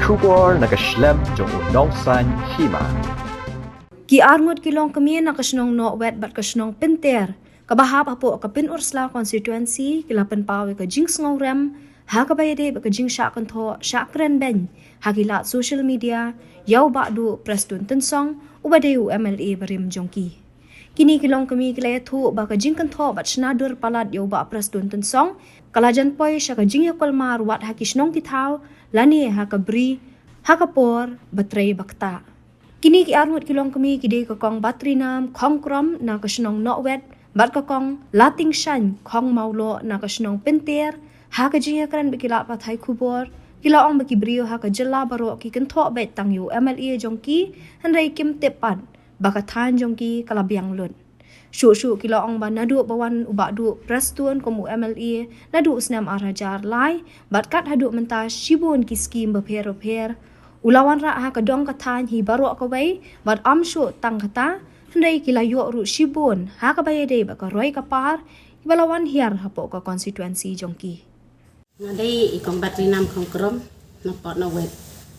kubor nakaslem jong unongsan hima. Ki armut kilong kami na kasnong no wet bat kasnong pinter. Kabahap apo kapin ursla constituency kilapan pawe ka jinx ngorem ha kabayade ba ka jing sha kanto sha kren ben ha kilat social media yaw ba du prestun tensong ubadeu MLA barim jongki. Kini kilong kami kilaya thu ba ka jing kanto bat snadur palat yaw ba prestun tensong kalajan poy sha ka jing yakol mar wat ha kisnong titaw lani ha ka bri ha ka por batrei bakta. Kini ki armut kilong kami kide ka kong batri nam khong krom na kasnong no wet bat ka kong lating shan khong maulo na kasnong pinter ha ka jing yakran bikilat pathai kubor kila ong baki brio ha ka jala baro ki kentho bet tang yu MLA jongki hanrei kim tepat baka than jongki kalabiang lun shu kila ong ba nadu bawan uba du prestun komu MLA nadu snam arajar lai bat kat hadu menta shibun ki skim beper ulawan ra ha ka dong ka than hi baro ka wei bat am shu tang kata handai kila yo ru shibun ha ka bayade ba ka roi ka par balawan hiar hapo ka constituency jongki ngadai ikong batri nam khong krom na pot na wet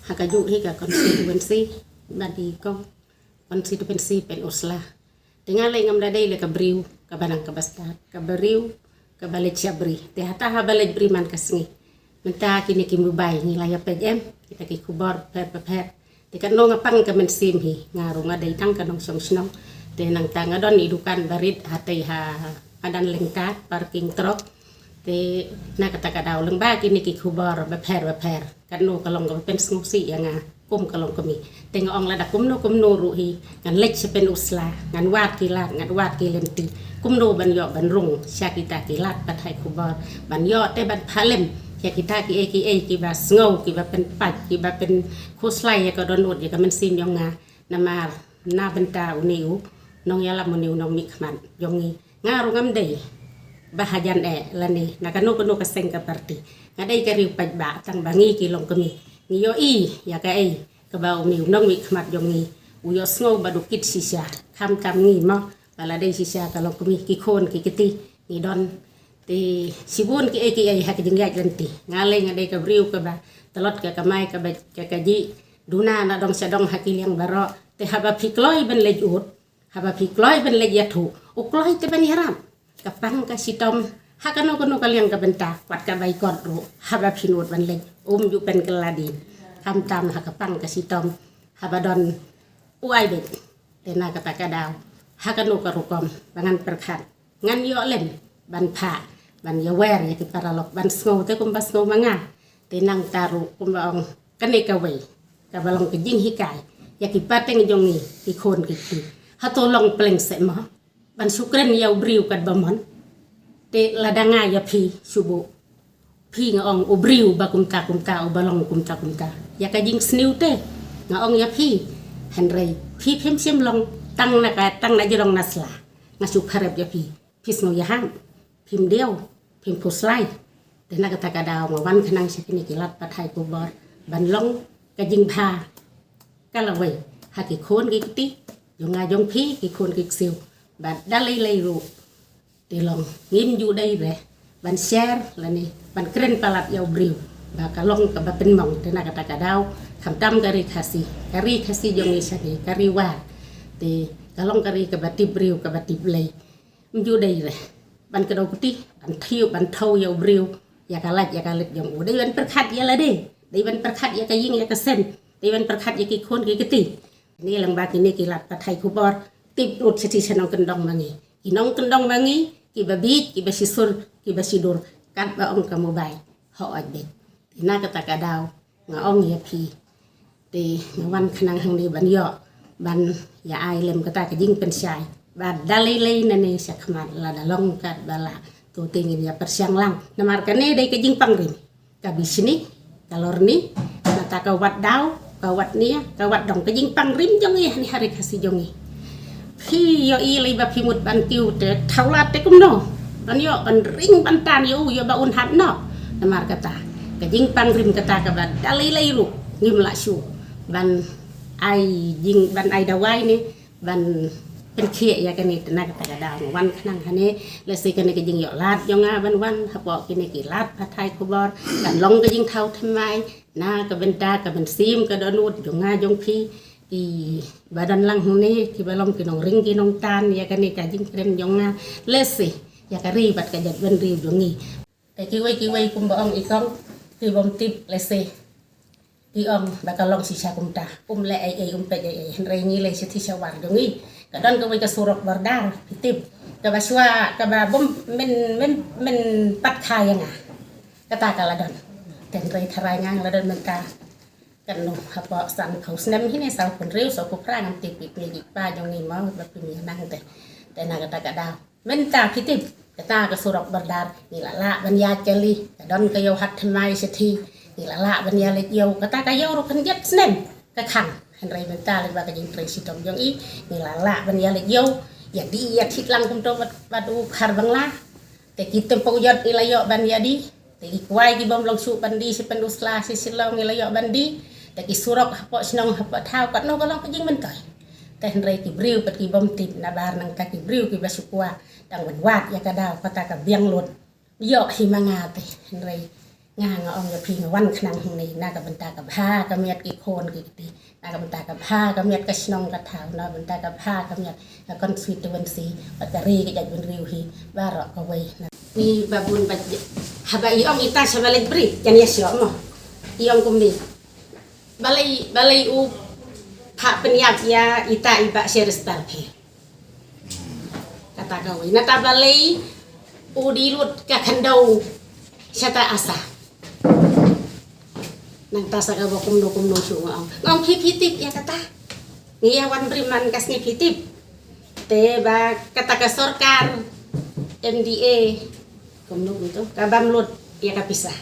ha ka ju hi ka constituency badi kong constituency pen usla dengan le ngam dadai le ka briu ka banang ka bastat ka beriu ka balet syabri te hata ha balet bri man kasngi menta kini kimu bai ni laya pem kita ki kubor per te kan no ngapang ka men sim hi ngaru ngadai tang ka nong song snong te nang tang adon idukan barit hatai ha adan lengkat parking truk te na kata ka daw leng ba kini ki kubor per kan no kalong ka pen sngsi yang kum kalong kami tengok ong lada kum no ruhi ngan lek sepen usla ngan wat kilat ngan wat kilenti kum no ban yo ban rung sya kita kilat pathai kubor ban yo te ban phalem sya kita ki bas ngau ki ba pen pat ki ba pen khuslai ya ka don ut ya ka men sim yong nga namar na benta uniu nong yala muniu nong mikman yongi ngaru ngam dei bahajan lani na kanu ka seng ka parti ngadai ka riu paj ba tang bangi kilong kami niyo ya ka ka ba umi nong mi khmat jong ni uyo sngo badukit sisya kam ngi mo bala dei sisya kalong kumi ki khon ki kiti ni don te sibun ki ha ki jingat lenti ngale ngadai ka briu ka ba talot ka kamai ka ba ka ji duna na dong sadong hakil yang baro te haba phikloi ben lejut haba phikloi ben lejatu ukloi te ben haram kapang ka sitom hakano kono kaliang ka benta wat ka bai kot ro haba phinut ban lej ju pen keladin kam tam hakapang ka sitom habadon uai bet tena kata kadaw hakano ka rukom bangan perkhat ngan yo lem ban pha ban ya wer ya paralok ban sngo te kum bas ngo manga tenang taru kum baong kane ka wei ka balong ke jing hikai ya ki pateng jongi ki khon ki ti hatolong pleng se ma ban sukren yaw briu kat bamon te ladanga ya phi subu phi nga ong ubriu ba kumta o balong kumta ya ka jing sniu te nga ong ya phi henrei phi phem sim long tang na jirong nasla nga su kharep ya phi ngo ya ham phim deu phim puslai te na kata ka daw ma wan khanang sekini kilat pathai ko bor ban long ka jing pha kalawai ha ki khon ki ti yonga jong phi ki khon ki siu ba dalai ru te long ngim ju dai re ban share la ni ban kren palat yaw briu ba kalong ka ba pen mong te na kata ka daw kham tam kari khasi jong ni sani kari wa te kalong kari ka ba ti briu ka ba ti blai ju dai re ban ka do kuti ban thiu ban thau yaw briu ya ka lat jong u dai ban perkhat ya la de dai ban perkhat ya ka ying ya ka sen dai ban perkhat ya ki khon ki ti ni lang ba ki ni ki lat pathai ku bor tip rut siti sanong kendong mangi inong kendong mangi ki babit ki basisur ki basidur kat ba ong kamu bai ho ajbet tina kata ka daw nga ong ya phi te ngawan khanang hang ni ban yo ban ya ai lem kata ka jing pen sai ba dalai na ne sakmat la dalong kat bala tu tingin ya persiang lang namar kane dai ka jing pangrim ka bisni kalor ni kata ka wat daw ka wat nia ka wat dong ka jing pangrim jong ni hari kasi jong ni phi yo lai ba phi mut ban kiu te thaulat te kum no ban yo ban ring ban tan yo ba un hat no namar kata ka jing pangrim kata ka ba dalai ru ngim la su ban ai jing ban ai dawai ni ban เป็นเขียยากันนี่แต่นักแต่กระดาววันขนังคันนี้เลยสิกันนี่ก็ยิงหยอดลาดยองงาวันฮับบอกกินนี่กี่ลาดผัดไทยคูบอลกันลงก็ยิงเท่าทำไมหน้าก็เป็นตาก็เป็นซีมก็โดนนูดยองงายองพี่ที่บาดันลังหงนี่ที่บาลมกินนองริงกินนองตาลยากันนี่ก็ยิงเล่นยองงาเลสิยากรีบัดก็ยัดเว้นรีบยองนี่แต่กี่ไว้คุมบอกอีกองที่บอมติดเลสิที่bakal long sisa kumta le ai pe ai henry ni le siti syawar dongi kadon ko ka surok bardar pitip ka baswa ka ba bom men pat khaya nga kata kala don ten rei tharai ngang la don menta kan no hapa san khau snem hi ne sau kun riu sau ku pra ngam tip pip ni pa jong ni mau ba pi ni nang te na kata ka daw menta pitip kata ka surok bardar ni la banya jeli kadon ka yo hat thmai sitiนี่ละบรรยาเล็กโยกตากระโยรุกันยัดเน่นกระขังเห็นไรเป็นตาเลยว่ากันยิงเตยสิตรงยังอีนี่ละบรรยาเล็กโยอย่างดีอยากทิดลังคุมโตวัดดูคาร์บังลาแต่กิเต็มปกยอดนี่ละโยบรรยาดีแต่กิควายกิบอมลงสุบันดีสิเป็นดุสลาสิสิลองนี่ละโยบันดีแต่กิสุรกพอชนองพอเท้ากัดน้องก็ลองก็ยิงมันต่อยแต่เห็นไรกิบริวกับกิบอมติดนาบาร์นังกากิบริวกิบาสุกัวดังวันวาดยากระดาวก็ตากับเบียงหลุดโยกหิมางาแต่เห็นไรงางออย่าพิงวันขนังหงนี้น่ากับบันตากับผ้ากับเมียดกี่โคนกี่ตีน่ากับบันตากับผ้ากับเมียดกระชนองกระถางน่าบันตากับผ้ากับเมียดกับก้อนสวีตวันสีปัตตารีก็จะเป็นริวฮีบ้ารอกเอาไว้มีบาบุญบัดฮาบะอีอมอีตาชาบาเลบริจันยาเสียมั้งอีอมกุมนี้บาลีอูพระเป็นยาพิยาอีตาอีบะเชริสตาลเพkata kau ini nata balai udi lut ke kandau syata asa nang tasa ka ba kumno su ngong pitip ya kata ngiyawan priman kas ni pitip te ba kata ka sorkar MDA kumno itu kabam lut ya kapisah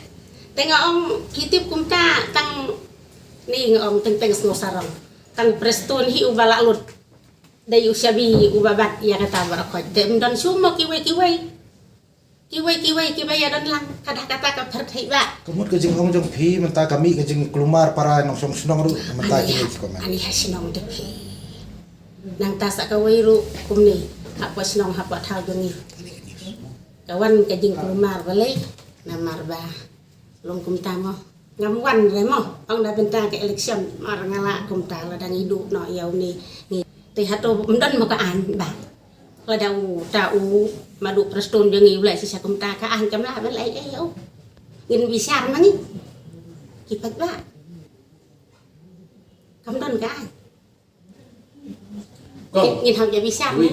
te ngong pitip kumta tang ni ngong teng sarong tang prestun hi ubala lut dayu syabi ubabat ya kata barakot dem don sumo kiwai ya don lang kata ka pertiba kemud ke jing hong jong phi menta kami ke jing kelumar para nong song snong ru menta kini komen ani hasinong de phi nang ta sa ka wai ru kumni hapa snong hapa thau jongi kawan ke jing kelumar balai namar ba long kum tamo ngam wan le mo ong da benta ke election mar ngala kum ta la dang hidup no yau ni thì hạt đồ đâm một cái ảnh bà là đầu trào mà đủ prestone cho nhiều lại sẽ công ta cả anh chấm lại vẫn lấy cái yếu nhìn vì sao mà nhỉ kịp bạch bạ cấm đâm cả nhìn học giờ vì sao mà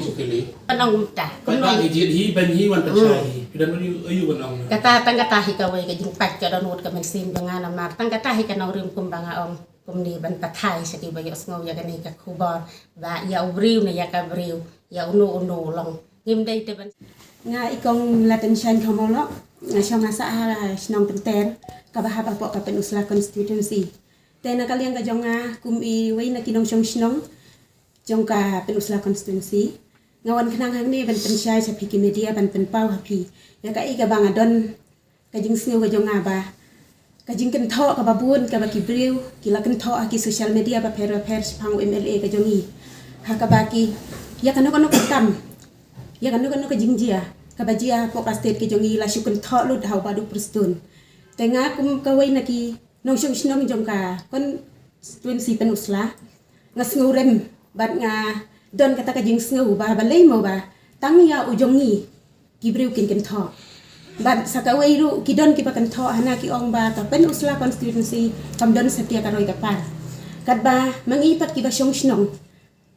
bên ông trả bên ông thì hi bên hiวันประชาฮีพี่ดันมันอยู่bên ông kata tăng kata hi kau cái jing bạch cho đòn cái mình xin bằng anh mà tăng kata hi cái nào rìm cùng bằng ông cùng đi bên Pat Thai sẽ đi bây giờ ngồi giờ cái này các khu bò và giàu riu này giờ cái riu giàu nô lòng nghiêm đây từ bên ngay con là tên sen không mau lắm trong masa nong tenter kabahaba po kapen usla constituency tên là kalian cái jong kumi wei na kinong nong jong ka pen usla constituency ngawan kenang hang ni ben pensyai sapi ki media ben penpau hapi ya ka i ka bang adon ka jing sneu ka jong ba ka jing ken tho ka babun ka ba ki briu ki la ken tho ki social media ba per pang MLA ka jongi ha ka ba ki ya kan no tam ya kan no ka jing jia ka ba jia po ka state ki jongi la shu ken tho lu hau ba du prestun te nga kum ka wei na ki nong nong jong ka kon 20 pen usla nga sneu rem bat nga don kata ka jing sneu ba balai mo ba tang ya ujongi ki briu ken tho bat sakawai ru kidon ki pakan tho hana ki ong ba ta pen usla constituency kam don setia karoi ka par kat ba mangipat ki ba snong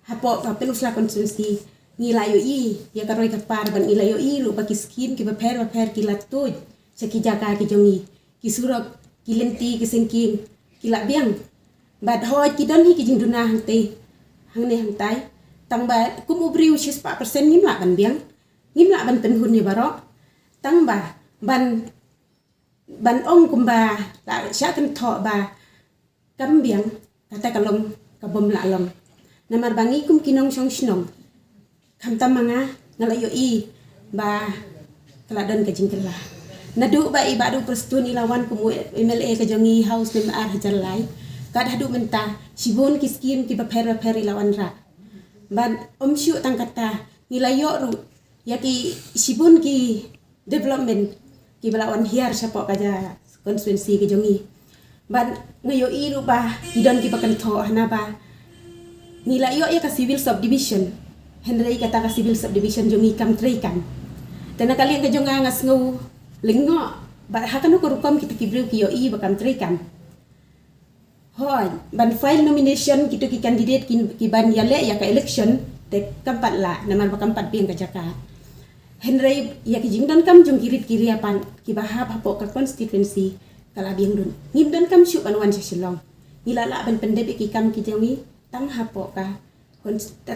hapo ka pen usla constituency ni layo i ya karoi ka par ban ilayo i ru ba ki skim ki ba per ki latuj seki jaka ki jongi ki surok ki lenti ki sengking ki la biang bat hoi kidon hi ki jing duna hang ne hang tai tang ba kum ubriu 6% ngim la ban biang ngim la ban pen hun ni barok tăng bà ban ông cùng bà là xã căn thọ bà cắm biển kata kalong kabom la long namar bangi kum kinong song snong kham tamanga ngalayo i ba kaladon ka jingkela nadu ba ibadu prestun ilawan kum MLA ka jongi house memar hajar lai kad hadu menta sibon ki skim ki ba per ilawan ra ban syuk tang kata nilayo ru ya ki sibun ki development ki balawan hiar siapa kaja konstituensi ke jongi ban ngayo iru ba idon ki pakan tho hana ba nilayo ya ka civil subdivision henry kata ka civil subdivision jongi kam treikan dan kalian ke jonga ngas ngau lengo ba hakanu ko rukom kita ki breu ki yo i ba kam treikan hoi ban file nomination kita ki candidate ki ban yale ya ka election te kampat la naman ba kampat piang ka jaka henry ya ki jingdan kam jong kirit kiri apan ki bahap hapo ka constituency kala biang dun ngimdan kam syu panwan sa silong nilala ban pendep ki kam ki jongi tang hapo ka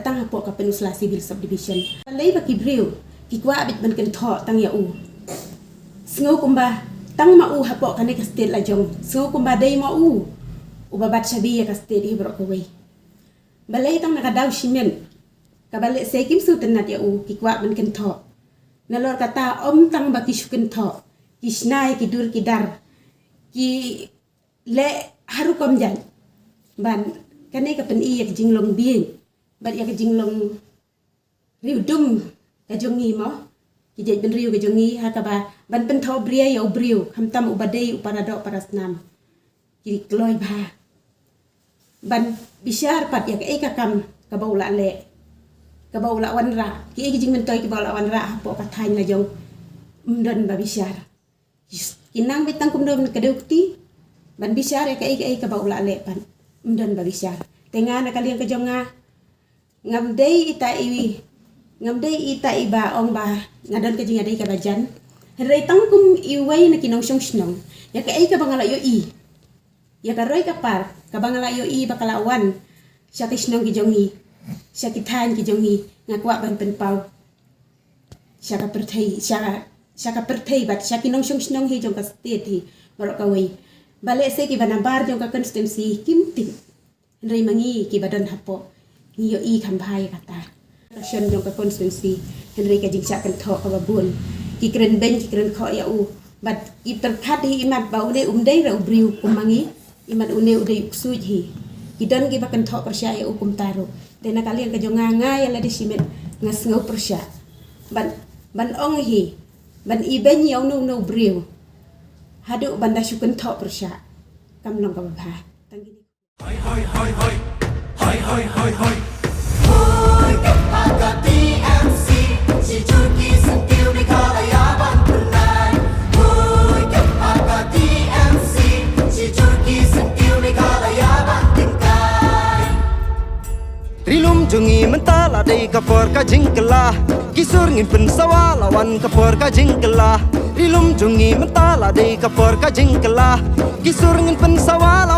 tang hapo ka penusla civil subdivision palai ba ki breu ki kwa abit ban ken tho tang ya u sngo kumba tang ma u hapo ka ne ka state la jong sngo kumba dei ma u ubabat sabi ya ka state i bro ko wei balai tang nakadaw simen kabalik say kim su tenat ya u ki kwa ban ken tho nalor kata tang ba ki shuken tho ki snai ki dur ki dar ki le haru kom jan ban kane ka pen i ya jinglong bien bat ya jinglong riudum ka jongi mo ki jej ben riu ka jongi ha ka ba ban pen tho bria ya briu ham tam ubadei uparado parasnam ki kloi ba ban bisyar pat ya ka kam ka baula le ka baula wan ra ki jing men toy ki baula wan ra po ka thain la jong umdon ba bisyar kinang bitang kumdom ka deukti ban bisyar ya ka baula le pan umdon ba bisyar tenga na kalian ka jonga ngamdei ita iba ong ba ngadon ka jinga dei ka bajan henry tangkum iway na kinong snong ya ka bangala yo i ya ka roy ka par ka bangala yo i bakalawan siya kisnong ki jongi siya kithan ki jongi ngakwa ban penpau siya ka perthei bat siya kinong snong hi jong ka state hi barok ka way bale se ki banambar jong ka constituency kimtin henry mangi ki badon hapo ngiyo i kambhay kata action jong ka constituency henry ka jingsa kan tho ka babun ki kren ben ki kren kho ya u bat i terkhat hi imat ba ude umdei ra ubriu kumangi imat une ude uksuj hi kidon ki bakan tho persya ya ukum taro dena kalian ka jonga nga ya la disimet ngas ngau persya ban ong hi ban i ben ya no briu hadu banda syukun tho persya kam long ka ba tangini Hoi agak TMC si Turki sentil di kalayaban penai Hoi agak TMC si Turki sentil di kalayaban tingkai Rilum jungi mentala dei kapor ka jingkelah Kisur ngin pensawa lawan kapor ka jingkelah Rilum jungi mentala dei kapor ka jingkelah Kisur ngin pensawa